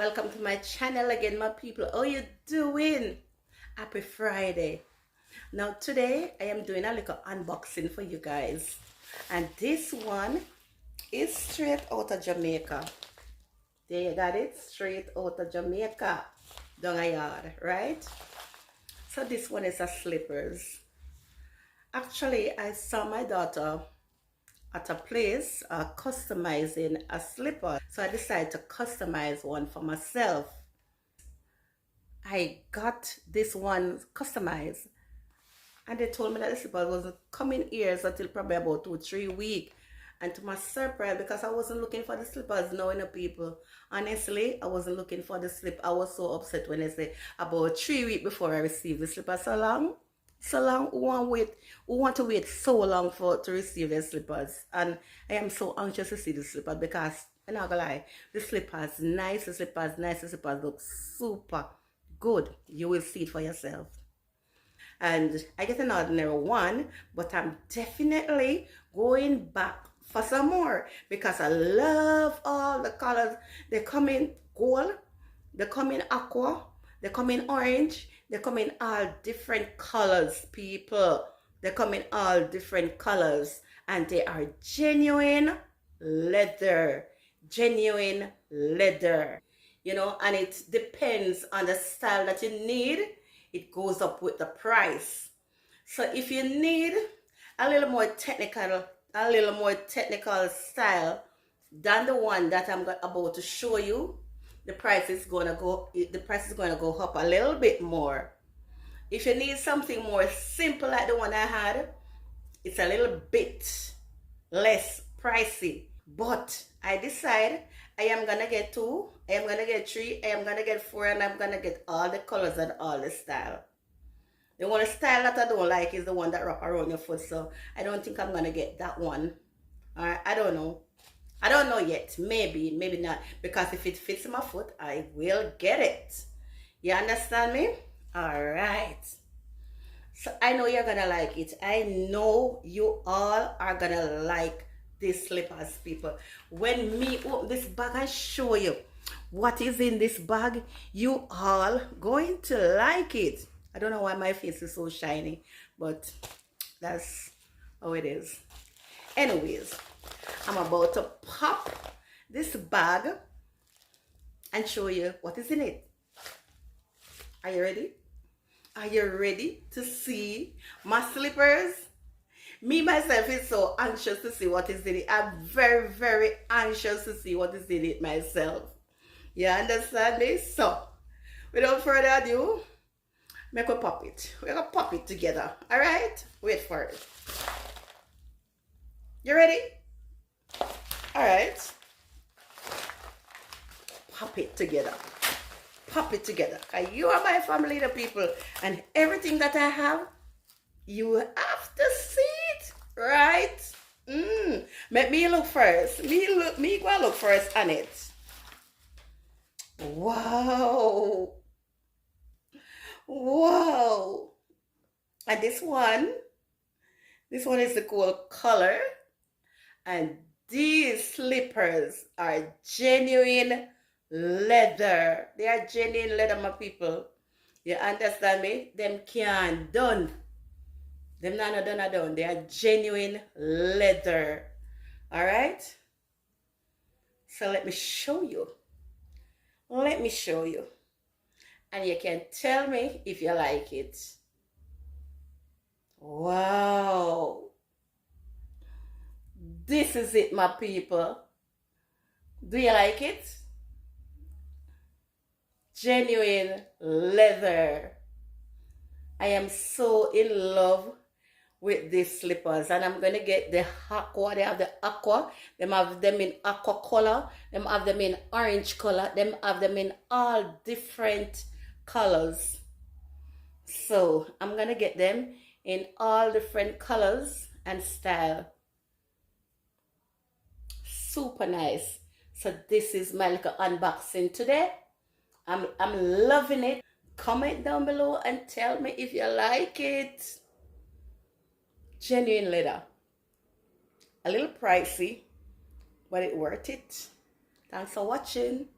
Welcome to my channel again, my people. How you doing? Happy Friday. Now today I am doing a little unboxing for you guys, and this one is straight out of Jamaica. There you got it, straight out of Jamaica, down a yard, right? So this one is a slippers. Actually, I saw my daughter at a place customizing a slipper, so I decided to customize one for myself. I got this one customized, and they told me that the slipper wasn't coming here until probably about 2-3 weeks. And to my surprise, because I wasn't looking for the slippers, knowing the people, honestly, I wasn't looking for the slip. I was so upset when they said about 3 weeks before I received the slipper. So long, who want to wait so long to receive the slippers? And I am so anxious to see the slippers because I'm not gonna lie, the slippers nice, the slippers nice, the slippers look super good. You will see it for yourself. And I get an ordinary one, but I'm definitely going back for some more because I love all the colors. They come in gold, they come in aqua, they come in orange, they come in all different colors, people. They come in all different colors, and they are genuine leather. Genuine leather. You know, and it depends on the style that you need. It goes up with the price. So if you need a little more technical style than the one that I'm about to show you, the price is gonna go up a little bit more. If you need something more simple like the one I had, it's a little bit less pricey. But I decide I am gonna get 2, I am gonna get 3, I am gonna get 4, and I'm gonna get all the colors and all the style. The one style that I don't like is the one that wrap around your foot, so I don't think I'm gonna get that one. Alright, I don't know. I don't know yet. Maybe, maybe not. Because if it fits my foot, I will get it. You understand me? Alright. So I know you're gonna like it. I know you all are gonna like these slippers, people. When me open this bag and show you what is in this bag, you all going to like it. I don't know why my face is so shiny, but that's how it is. Anyways, I'm about to pop this bag and show you what is in it. Are you ready? Are you ready to see my slippers? Me myself is so anxious to see what is in it. I'm very, very anxious to see what is in it myself. You understand me? So, without further ado, make we pop it. We're gonna pop it together. Alright? Wait for it. You ready? Alright. Pop it together. Pop it together. You are my family, the people. And everything that I have, you have to see it. Right? Make me look first. Me go look first on it. Wow. Wow. And this one is the cool color. And these slippers are genuine leather. They are genuine leather, my people. You understand me? Them can't done. Them not done. They are genuine leather. Alright? So let me show you. Let me show you. And you can tell me if you like it. Wow. This is it, my people. Do you like it? Genuine leather. I am so in love with these slippers, and I'm gonna get the aqua. They have the aqua, them have them in aqua color, them have them in orange color, them have them in all different colors. So I'm gonna get them in all different colors and style. Super nice. So this is my little unboxing today. I'm loving it. Comment down below and tell me if you like it. Genuine leather. A little pricey, but it's worth it. Thanks for watching.